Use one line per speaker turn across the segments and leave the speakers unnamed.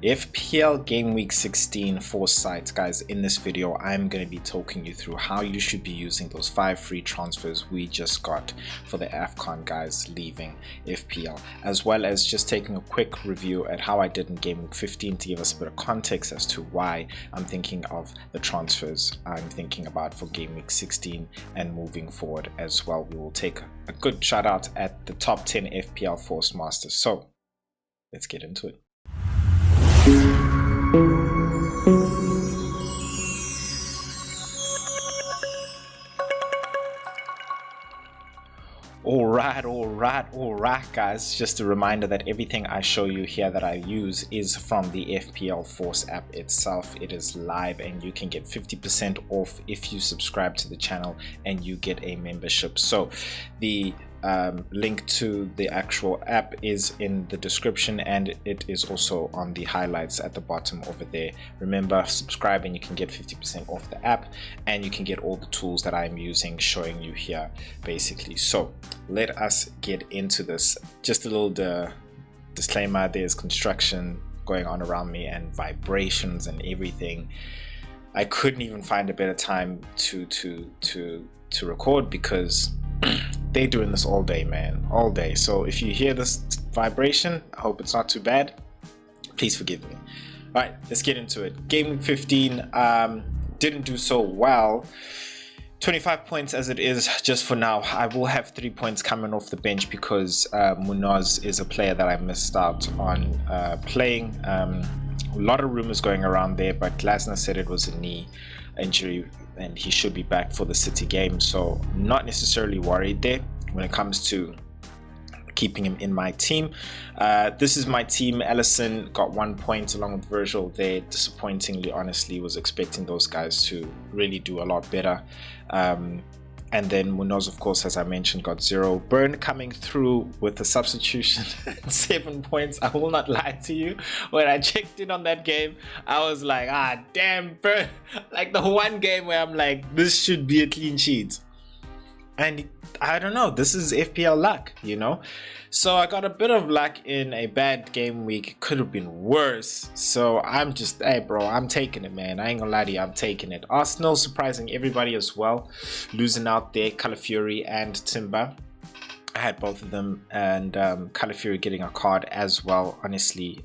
FPL Gameweek16 Force sites, guys. In this video I'm going to be talking you through how you should be using those 5 free transfers we just got for the AFCON guys leaving FPL, as well as just taking a quick review at how I did in Gameweek 15 to give us a bit of context as to why I'm thinking of the transfers I'm thinking about for Gameweek 16 and moving forward as well. We will take a good shout out at the top 10 FPL Force Masters. So let's get into it. All right guys, just a reminder that everything I show you here that I use is from the FPL Force app itself. It is live and you can get 50% off if you subscribe to the channel and you get a membership. So the link to the actual app is in the description and it is also on the highlights at the bottom over there. Remember, subscribe and you can get 50% off the app and you can get all the tools that I'm using showing you here basically. So let us get into this. Just a little disclaimer, there's construction going on around me and vibrations and everything. I couldn't even find a better time to record because they're doing this all day, man, all day. So if you hear this vibration, I hope it's not too bad. Please forgive me. All right, let's get into it. Game week 15 didn't do so well. 25 points as it is just for now. I will have 3 points coming off the bench because Munoz is a player that I missed out on playing. A lot of rumors going around there, but Glasner said it was a knee injury and he should be back for the City game, so not necessarily worried there when it comes to keeping him in my team. This is my team. Ellison got 1 point along with Virgil there. Disappointingly, honestly, was expecting those guys to really do a lot better. And then Munoz, of course, as I mentioned, got 0. Burn coming through with the substitution, 7 points. I will not lie to you. When I checked in on that game, I was like, damn, Burn. Like the one game where I'm like, this should be a clean sheet. And I don't know, this is FPL luck, you know? So I got a bit of luck in a bad game week. It could have been worse. So I'm just, hey bro, I'm taking it, man. I ain't gonna lie to you, I'm taking it. Arsenal surprising everybody as well. Losing out there, Calafiori and Timber. I had both of them, and Calafiori getting a card as well. Honestly,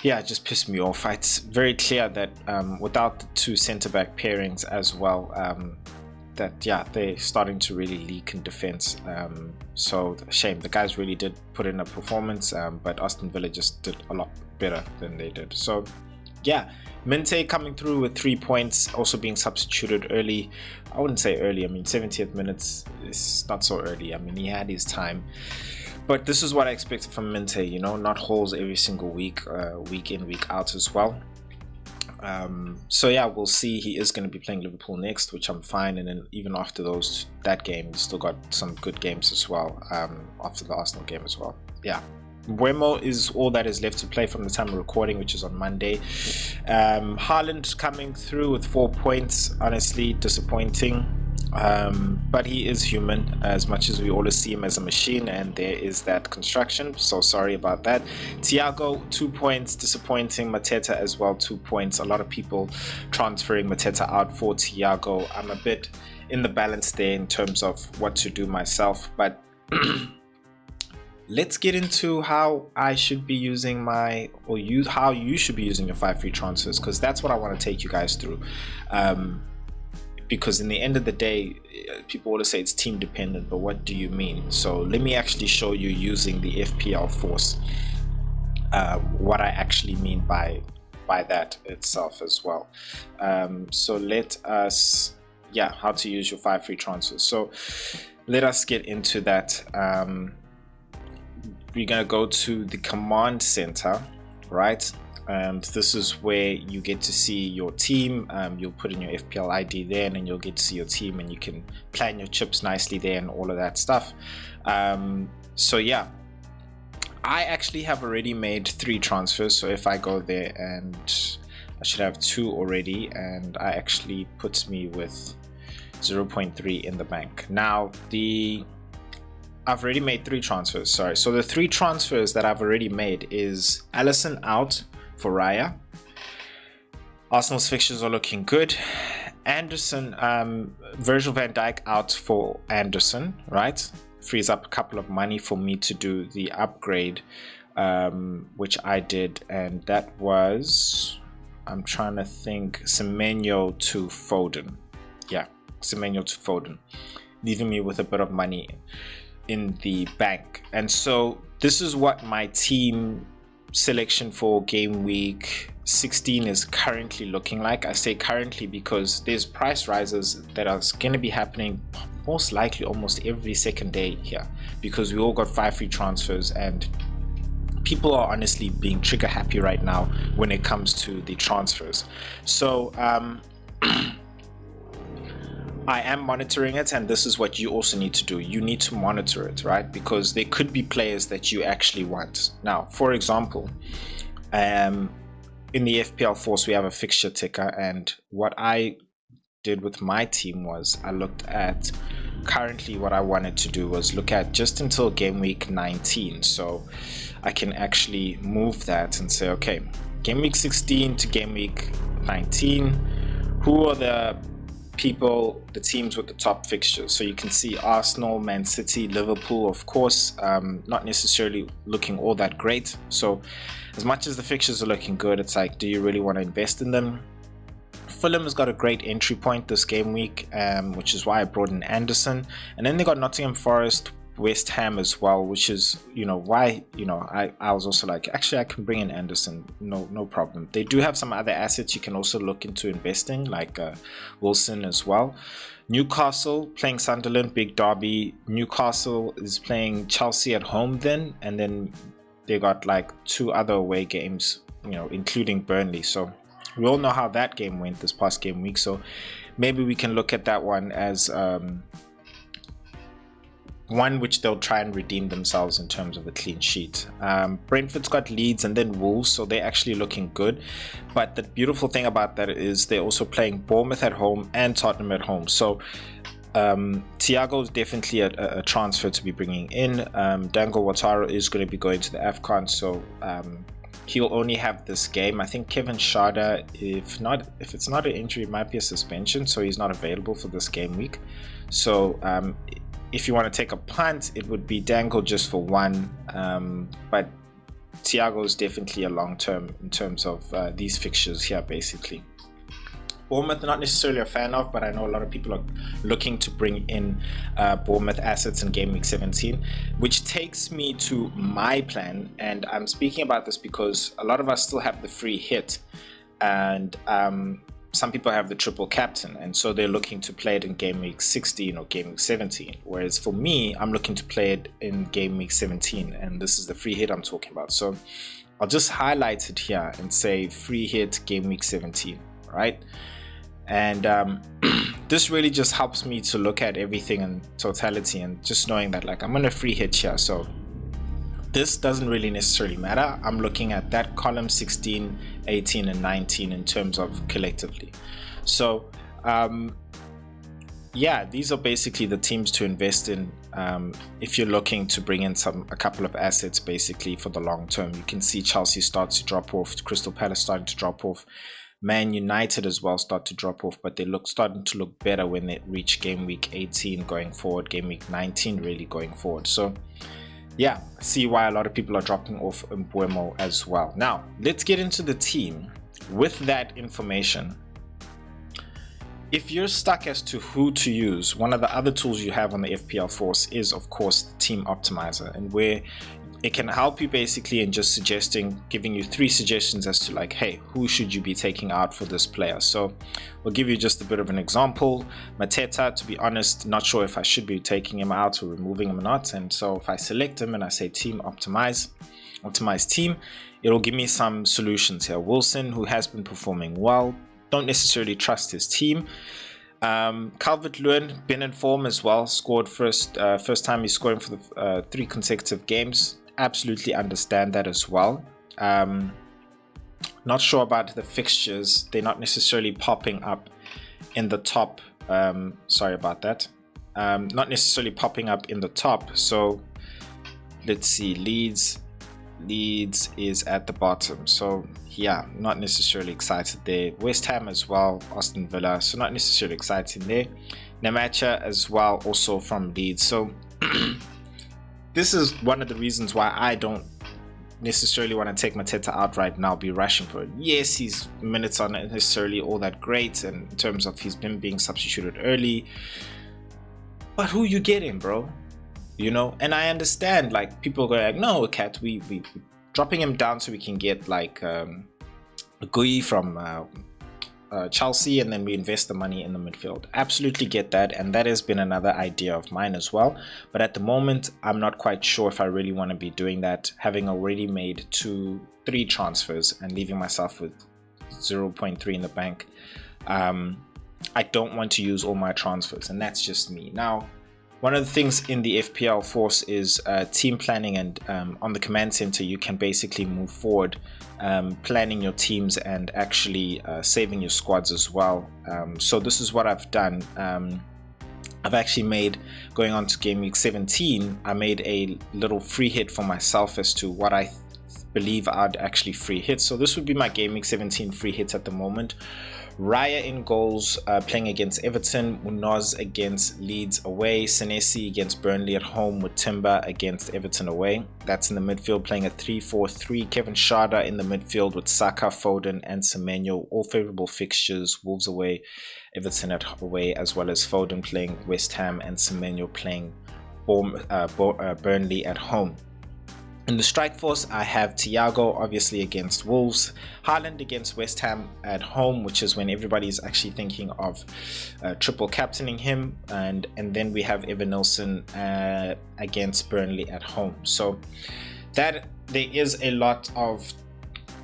yeah, it just pissed me off. It's very clear that without the 2 centre-back pairings as well, that yeah, they're starting to really leak in defense. So shame, the guys really did put in a performance, but Aston Villa just did a lot better than they did. So yeah, Minte coming through with 3 points, also being substituted early. I wouldn't say early, I mean 70th minutes is not so early. I mean, he had his time, but this is what I expected from Minte, you know, not holes every single week, week in, week out as well. So yeah, we'll see. He is going to be playing Liverpool next, which I'm fine, and then even after that game, he's still got some good games as well, after the Arsenal game as well. Yeah, Wemo is all that is left to play from the time of recording, which is on Monday. Haaland coming through with 4 points, honestly disappointing, but he is human as much as we always see him as a machine, and there is that construction, so sorry about that. Thiago 2 points, disappointing. Mateta as well 2 points. A lot of people transferring Mateta out for Thiago. I'm a bit in the balance there in terms of what to do myself, but let's get into how I should be using how you should be using your 5 free transfers, because that's what I want to take you guys through. Because in the end of the day, people always say it's team dependent, but what do you mean? So let me actually show you using the FPL Force what I actually mean by that itself as well. So let us, yeah, how to use your 5 free transfers. So let us get into that. We're gonna go to the command center, right? And this is where you get to see your team. You'll put in your FPL ID there, and then you'll get to see your team, and you can plan your chips nicely there and all of that stuff. So yeah, I actually have already made 3 transfers. So if I go there, and I should have 2 already, and I actually puts me with 0.3 in the bank. Now I've already made 3 transfers, sorry. So the 3 transfers that I've already made is Alisson out, for Raya. Arsenal's fixtures are looking good. Anderson, Virgil van Dijk out for Anderson, right? Frees up a couple of money for me to do the upgrade, which I did, and that was, I'm trying to think, Semenyo to Foden. Yeah, Semenyo to Foden, leaving me with a bit of money in the bank. And so this is what my team selection for game week 16 is currently looking like. I say currently because there's price rises that are going to be happening most likely almost every second day here, because we all got 5 free transfers and people are honestly being trigger happy right now when it comes to the transfers. So I am monitoring it, and this is what you also need to do. You need to monitor it, right? Because there could be players that you actually want. Now, for example, in the FPL Force, we have a fixture ticker, and what I did with my team was I looked at currently what I wanted to do was look at just until game week 19. So I can actually move that and say, okay, game week 16 to game week 19, who are the people, the teams with the top fixtures? So you can see Arsenal, Man City, Liverpool, of course, not necessarily looking all that great. So as much as the fixtures are looking good, it's like, do you really want to invest in them? Fulham has got a great entry point this game week, which is why I brought in Anderson. And then they got Nottingham Forest, West Ham as well, which is, why, I was also like, actually I can bring in Anderson, no problem. They do have some other assets you can also look into investing, like Wilson as well. Newcastle playing Sunderland, big derby. Newcastle is playing Chelsea at home then, and then they got like 2 other away games, including Burnley. So we all know how that game went this past game week, so maybe we can look at that one as one which they'll try and redeem themselves in terms of a clean sheet. Brentford's got Leeds and then Wolves, so they're actually looking good. But the beautiful thing about that is they're also playing Bournemouth at home and Tottenham at home. So Thiago is definitely a transfer to be bringing in. Dango Ouattara is going to be going to the AFCON, so he'll only have this game. I think Kevin Schade, if it's not an injury, it might be a suspension, so he's not available for this game week. So if you want to take a punt, it would be Dango just for one, but Thiago is definitely a long term in terms of these fixtures here, basically. Bournemouth, not necessarily a fan of, but I know a lot of people are looking to bring in Bournemouth assets in game week 17, which takes me to my plan. And I'm speaking about this because a lot of us still have the free hit, and some people have the triple captain, and so they're looking to play it in game week 16 or game week 17. Whereas for me, I'm looking to play it in game week 17, and this is the free hit I'm talking about. So I'll just highlight it here and say free hit game week 17, right? And this really just helps me to look at everything in totality, and just knowing that like I'm on a free hit here, so this doesn't really necessarily matter. I'm looking at that column 16, 18 and 19 in terms of collectively. So yeah, these are basically the teams to invest in if you're looking to bring in a couple of assets basically for the long term. You can see Chelsea starts to drop off, Crystal Palace starting to drop off, Man United as well start to drop off, but they starting to look better when they reach game week 18 going forward, game week 19 really going forward. So yeah, see why a lot of people are dropping off in Mbuemo as well. Now let's get into the team. With that information, if you're stuck as to who to use, one of the other tools you have on the FPL Force is of course Team Optimizer, and where it can help you basically in just giving you 3 suggestions as to like, hey, who should you be taking out for this player. So we'll give you just a bit of an example. Mateta, to be honest, not sure if I should be taking him out or removing him or not. And so if I select him and I say Team Optimize team, it'll give me some solutions here. Wilson, who has been performing well, don't necessarily trust his team. Calvert-Lewin, been in form as well, scored first time he's scoring for the 3 consecutive games. Absolutely understand that as well. Not sure about the fixtures, they're not necessarily popping up in the top. Sorry about that. Not necessarily popping up in the top. So let's see, Leeds, Leeds is at the bottom, so yeah, not necessarily excited there. West Ham as well, Aston Villa, so not necessarily excited there. Namacha as well, also from Leeds. So this is one of the reasons why I don't necessarily want to take Mateta out right now, be rushing for it. Yes, his minutes are not necessarily all that great in terms of him being substituted early, but who you getting, bro? You know, and I understand, like, people go like, no, Cat, we dropping him down so we can get like Gui from Chelsea, and then we invest the money in the midfield. Absolutely get that, and that has been another idea of mine as well, but at the moment I'm not quite sure if I really want to be doing that, having already made 3 transfers and leaving myself with 0.3 in the bank. I don't want to use all my transfers, and that's just me. Now, one of the things in the FPL Force is team planning, and on the command center you can basically move forward planning your teams and actually saving your squads as well. So this is what I've done. I've actually made, going on to Game Week 17, I made a little free hit for myself as to what I believe I'd actually free hit. So this would be my Game Week 17 free hits at the moment. Raya in goals, playing against Everton, Munoz against Leeds away, Senesi against Burnley at home, with Timber against Everton away. That's in the midfield, playing a 3-4-3. Kevin Schade in the midfield with Saka, Foden and Semenyo. All favourable fixtures, Wolves away, Everton at away, as well as Foden playing West Ham and Semenyo playing Burnley at home. In the strike force, I have Thiago obviously against Wolves, Haaland against West Ham at home, which is when everybody's actually thinking of triple captaining him, and then we have Evanilson against Burnley at home. So that there is a lot of,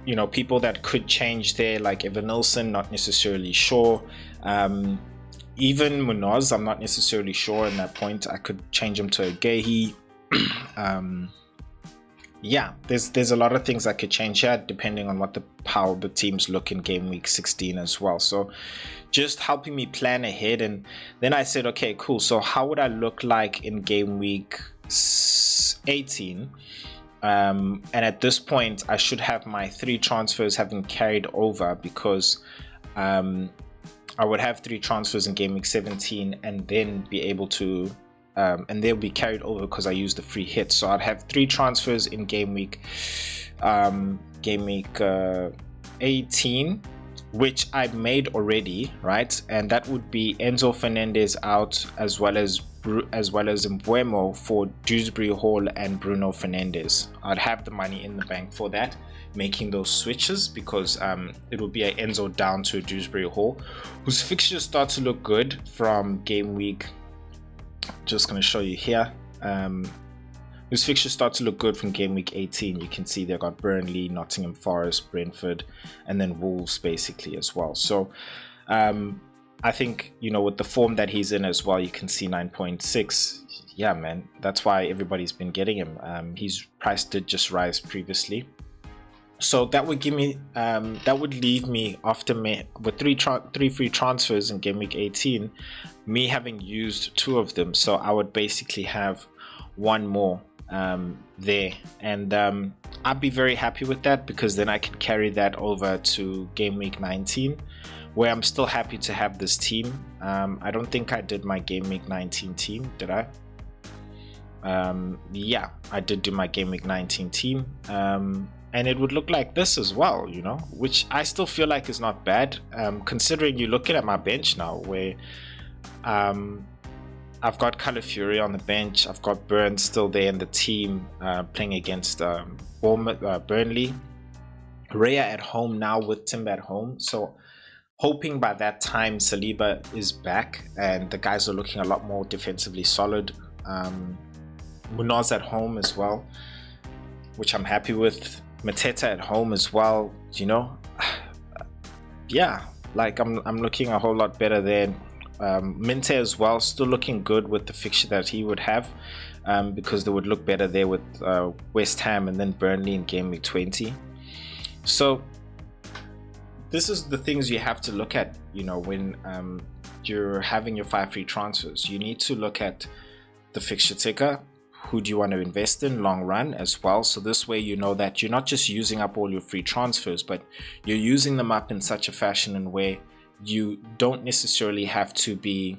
you know, people that could change there, like Evanilson, not necessarily sure. Even Munoz, I'm not necessarily sure in that point. I could change him to a Gehi. Yeah, there's a lot of things I could change here depending on how the teams look in Game Week 16 as well. So just helping me plan ahead, and then I said, okay, cool. So how would I look like in Game Week 18? And at this point, I should have my 3 transfers having carried over, because I would have 3 transfers in Game Week 17 and then be able to and they'll be carried over because I used the free hit. So I'd have 3 transfers in game week 18, which I made already, right? And that would be Enzo Fernandez out, as well as Mbuemo for Dewsbury Hall and Bruno Fernandes. I'd have the money in the bank for that, making those switches, because it will be an Enzo down to Dewsbury Hall, whose fixtures start to look good from game week. Just going to show you here. Whose fixtures start to look good from game week 18. You can see they've got Burnley, Nottingham Forest, Brentford, and then Wolves basically as well. So I think, you know, with the form that he's in as well, you can see 9.6. Yeah, man, that's why everybody's been getting him. His price did just rise previously. So that would give me, that would leave me after me with three free transfers in game week 18, me having used 2 of them. So I would basically have 1 more there, and I'd be very happy with that, because then I can carry that over to game week 19, where I'm still happy to have this team. I don't think I did my game week 19 team, did I? Yeah, I did do my game week 19 team. And it would look like this as well, you know, which I still feel like is not bad, considering you're looking at my bench now, where I've got Calafiori on the bench, I've got Burns still there in the team, playing against Burnley, Raya at home now with Timber at home. So hoping by that time Saliba is back and the guys are looking a lot more defensively solid. Munoz at home as well, which I'm happy with. Mateta at home as well, you know. Yeah, like I'm looking a whole lot better there. Minte as well, still looking good with the fixture that he would have, because they would look better there with West Ham and then Burnley in game week 20. So this is the things you have to look at, you know, when you're having your 5 free transfers. You need to look at the fixture ticker, who do you want to invest in long run as well. So this way you know that you're not just using up all your free transfers, but you're using them up in such a fashion and where you don't necessarily have to be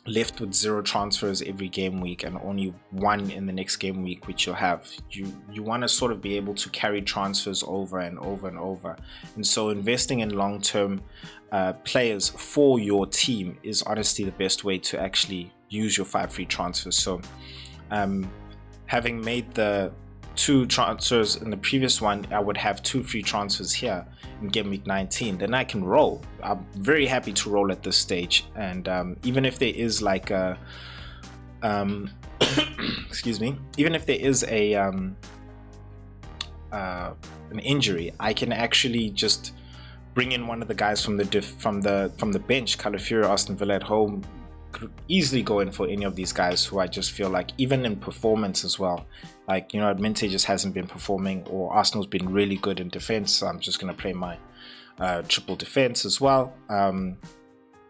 left with 0 transfers every game week and only 1 in the next game week, which you'll have. You want to sort of be able to carry transfers over and over and over. And so investing in long-term players for your team is honestly the best way to actually use your 5 free transfers. So having made the 2 transfers in the previous one, I would have 2 free transfers here in game week 19. Then I can roll. I'm very happy to roll at this stage. And even if there is like a excuse me, even if there is a an injury, I can actually just bring in one of the guys from the bench. Calafiori, Aston Villa at home, could easily go in for any of these guys who I just feel like, even in performance as well, like, you know, Minte just hasn't been performing, or Arsenal's been really good in defense, so I'm just going to play my triple defense as well.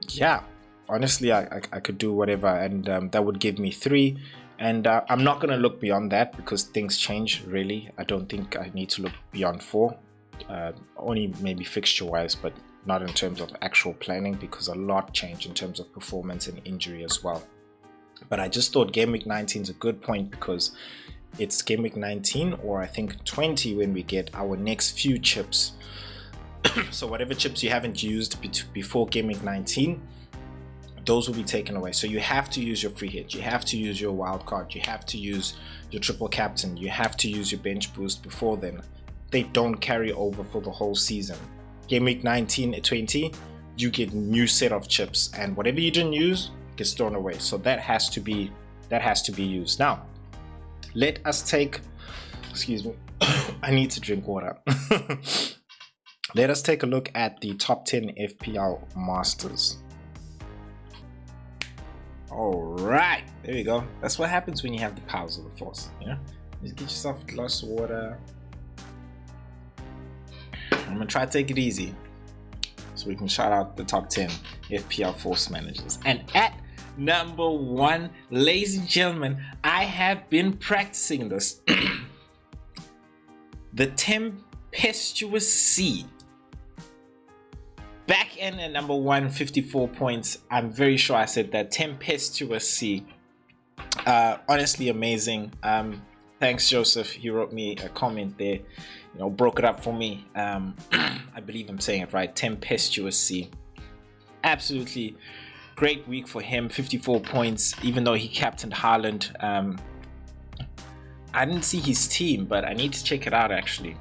Yeah, honestly, I could do whatever, and that would give me 3, and I'm not going to look beyond that because things change. Really, I don't think I need to look beyond 4, only maybe fixture wise, but not in terms of actual planning, because a lot changed in terms of performance and injury as well. But I just thought game week 19 is a good point, because it's game week 19, or I think 20, when we get our next few chips. So whatever chips you haven't used before game week 19, those will be taken away. So you have to use your free hit, you have to use your wild card, you have to use your triple captain, you have to use your bench boost before then. They don't carry over for the whole season. Game week 19 and 20, you get new set of chips, and whatever you didn't use gets thrown away. So that has to be used. Now, let us take, excuse me, I need to drink water. Let us take a look at the top 10 FPL Masters. All right, there we go. That's what happens when you have the powers of the Force. Yeah, just get yourself a glass of water. I'm gonna try to take it easy so we can shout out the top 10 FPL Force Managers. And at number 1, ladies and gentlemen, I have been practicing this. The Tempestuous Sea. Back in at number 1, 54 points. I'm very sure I said that. Tempestuous Sea. Honestly amazing. Thanks, Joseph. He wrote me a comment there. You know, broke it up for me. I believe I'm saying it right. Tempestuous Sea. Absolutely great week for him. 54 points, even though he captained Haaland. I didn't see his team, but I need to check it out actually.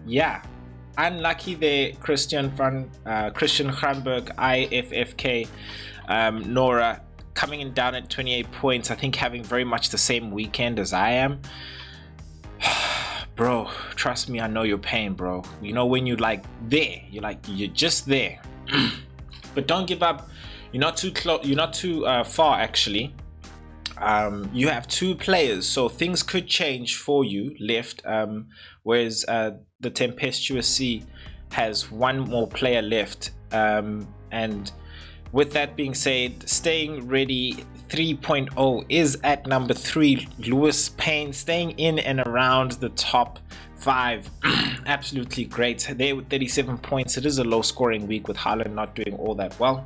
Yeah, unlucky there. Christian Kranberg, IFFK, Nora coming in down at 28 points. I think having very much the same weekend as I am. Bro, trust me, I know your pain, bro. You know when you're like there, you're just there. But don't give up. You're not too close. You're not too far actually. You have 2 players, so things could change for you left. Whereas the Tempestuous Sea has 1 more player left. And with that being said, staying ready 3.0 is at number 3. Lewis Payne staying in and around the top 5. Absolutely great. There with 37 points. It is a low scoring week with Haaland not doing all that well.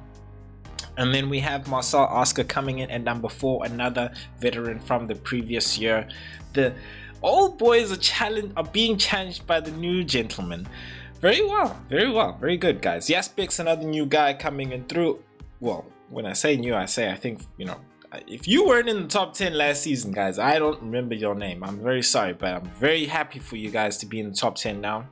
And then we have Marcel Oscar coming in at number 4, another veteran from the previous year. The old boys are being challenged by the new gentlemen. Very well, very good, guys. Jaspek's another new guy coming in through. Well, when I say new, I think, you know, if you weren't in the top 10 last season, guys, I don't remember your name. I'm very sorry, but I'm very happy for you guys to be in the top 10 now.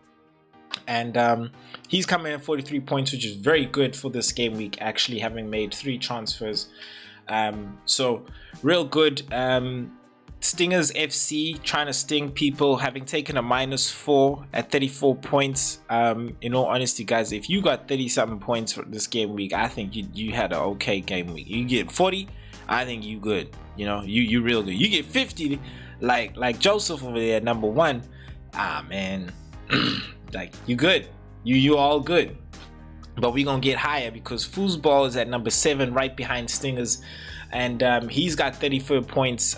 And he's coming in at 43 points, which is very good for this game week, actually having made 3 transfers. So real good. Stingers FC trying to sting people, having taken a -4 at 34 points. In all honesty, guys, if you got 30-something points for this game week, I think you had an okay game week. You get 40, I think you good. You know, you real good. You get 50, like Joseph over there at number 1. Ah man, like you good. You all good. But we're gonna get higher because Foosball is at number 7, right behind Stingers. and he's got 34 points,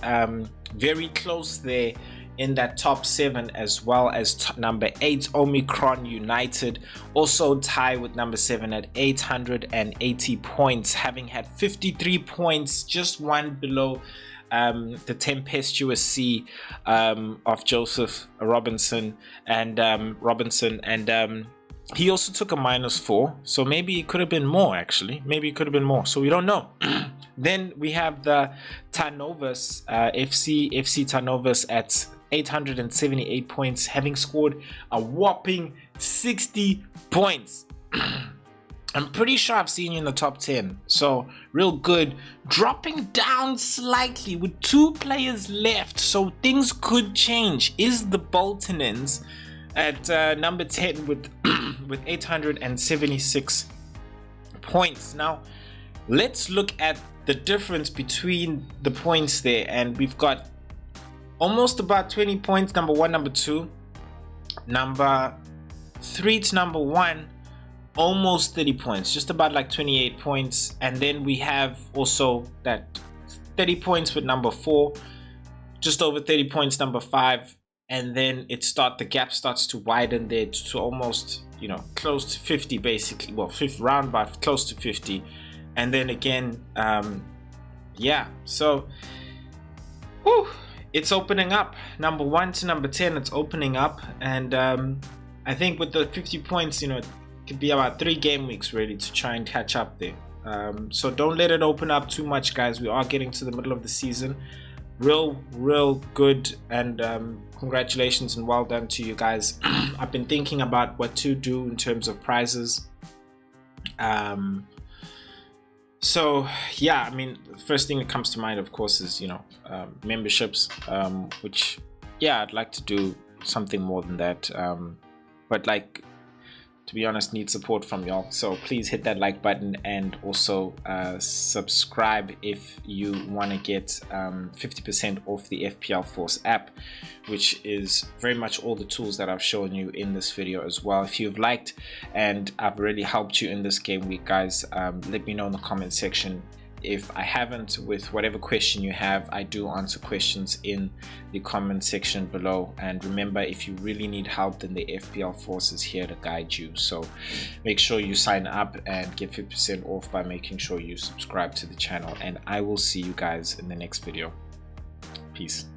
very close there in that top 7, as well as number 8 Omicron United, also tie with number 7 at 880 points, having had 53 points, just one below the tempestuous sea of Joseph Robinson, and he also took a -4, so maybe it could have been more. Actually, maybe it could have been more, so we don't know. Then we have the Tarnovus, FC Tarnovus at 878 points, having scored a whopping 60 points. I'm pretty sure I've seen you in the top 10, so real good. Dropping down slightly with 2 players left, so things could change, is the Boltonins at number 10 with with 876 points. Now let's look at the difference between the points there, and we've got almost about 20 points, number 1, number 2, number 3 to number 1, almost 30 points, just about like 28 points. And then we have also that 30 points with number 4, just over 30 points number 5, and then the gap starts to widen there to almost, you know, close to 50 basically, well, round about close to 50. And then again, yeah, so whew, it's opening up, number 1 to number 10, it's opening up. And I think with the 50 points, you know, it could be about 3 game weeks really to try and catch up there. So don't let it open up too much, guys. We are getting to the middle of the season. Real good, and congratulations and well done to you guys. I've been thinking about what to do in terms of prizes. So yeah, I mean, the first thing that comes to mind, of course, is, you know, memberships, which, yeah, I'd like to do something more than that, but like, to be honest, need support from y'all. So please hit that like button, and also subscribe if you want to get 50% off the FPL Force app, which is very much all the tools that I've shown you in this video as well. If you've liked and I've really helped you in this game week, guys, let me know in the comment section. If I haven't, with whatever question you have, I do answer questions in the comment section below. And remember, if you really need help, then the FPL Force is here to guide you. So make sure you sign up and get 50% off by making sure you subscribe to the channel. And I will see you guys in the next video. Peace.